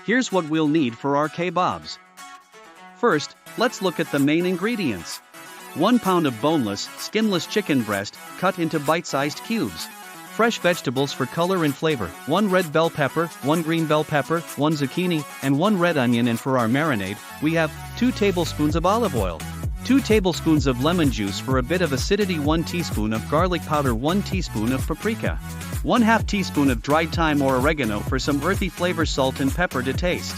Here's what we'll need for our kabobs. First, let's look at the main ingredients. 1 pound of boneless, skinless chicken breast, cut into bite-sized cubes. Fresh vegetables for color and flavor, 1 red bell pepper, 1 green bell pepper, 1 zucchini, and 1 red onion. And for our marinade, we have 2 tablespoons of olive oil, 2 tablespoons of lemon juice for a bit of acidity, 1 teaspoon of garlic powder, 1 teaspoon of paprika, 1/2 teaspoon of dried thyme or oregano for some earthy flavor, salt and pepper to taste.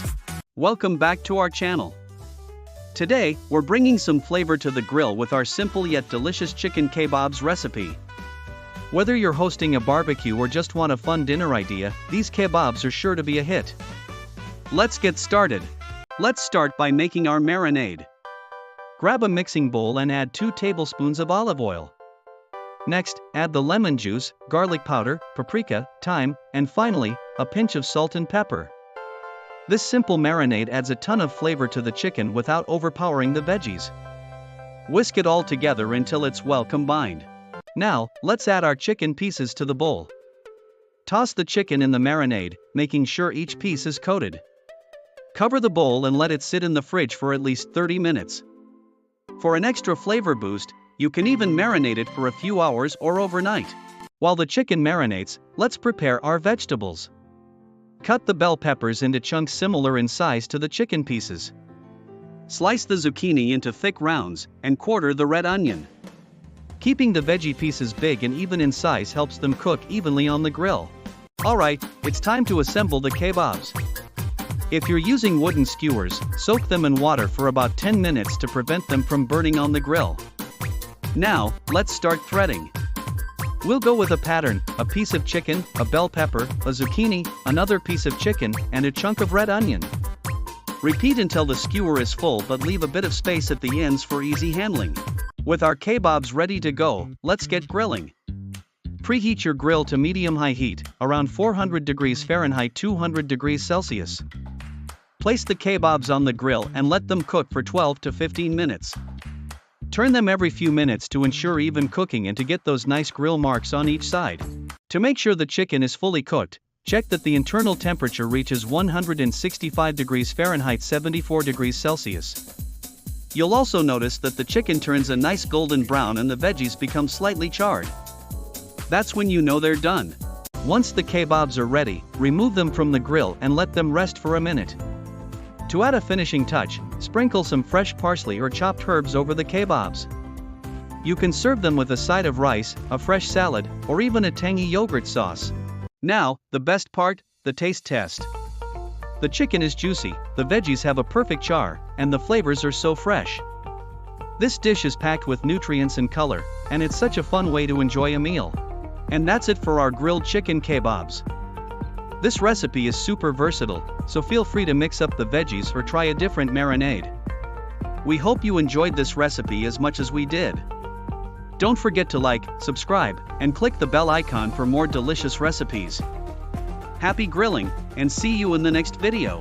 Welcome back to our channel. Today, we're bringing some flavor to the grill with our simple yet delicious chicken kabobs recipe. Whether you're hosting a barbecue or just want a fun dinner idea, these kabobs are sure to be a hit. Let's get started. Let's start by making our marinade. Grab a mixing bowl and add 2 tablespoons of olive oil. Next, add the lemon juice, garlic powder, paprika, thyme, and finally, a pinch of salt and pepper. This simple marinade adds a ton of flavor to the chicken without overpowering the veggies. Whisk it all together until it's well combined. Now, let's add our chicken pieces to the bowl. Toss the chicken in the marinade, making sure each piece is coated. Cover the bowl and let it sit in the fridge for at least 30 minutes. For an extra flavor boost, you can even marinate it for a few hours or overnight. While the chicken marinates, let's prepare our vegetables. Cut the bell peppers into chunks similar in size to the chicken pieces. Slice the zucchini into thick rounds, and quarter the red onion. Keeping the veggie pieces big and even in size helps them cook evenly on the grill. Alright, it's time to assemble the kabobs. If you're using wooden skewers, soak them in water for about 10 minutes to prevent them from burning on the grill. Now, let's start threading. We'll go with a pattern: a piece of chicken, a bell pepper, a zucchini, another piece of chicken, and a chunk of red onion. Repeat until the skewer is full, but leave a bit of space at the ends for easy handling. With our kabobs ready to go, let's get grilling. Preheat your grill to medium-high heat, around 400 degrees Fahrenheit 200 degrees Celsius. Place the kabobs on the grill and let them cook for 12 to 15 minutes. Turn them every few minutes to ensure even cooking and to get those nice grill marks on each side. To make sure the chicken is fully cooked, check that the internal temperature reaches 165 degrees Fahrenheit 74 degrees Celsius. You'll also notice that the chicken turns a nice golden brown and the veggies become slightly charred. That's when you know they're done. Once the kabobs are ready, remove them from the grill and let them rest for a minute. To add a finishing touch, sprinkle some fresh parsley or chopped herbs over the kabobs. You can serve them with a side of rice, a fresh salad, or even a tangy yogurt sauce. Now, the best part, the taste test. The chicken is juicy, the veggies have a perfect char, and the flavors are so fresh. This dish is packed with nutrients and color, and it's such a fun way to enjoy a meal. And that's it for our grilled chicken kabobs. This recipe is super versatile, so feel free to mix up the veggies or try a different marinade. We hope you enjoyed this recipe as much as we did. Don't forget to like, subscribe, and click the bell icon for more delicious recipes. Happy grilling, and see you in the next video.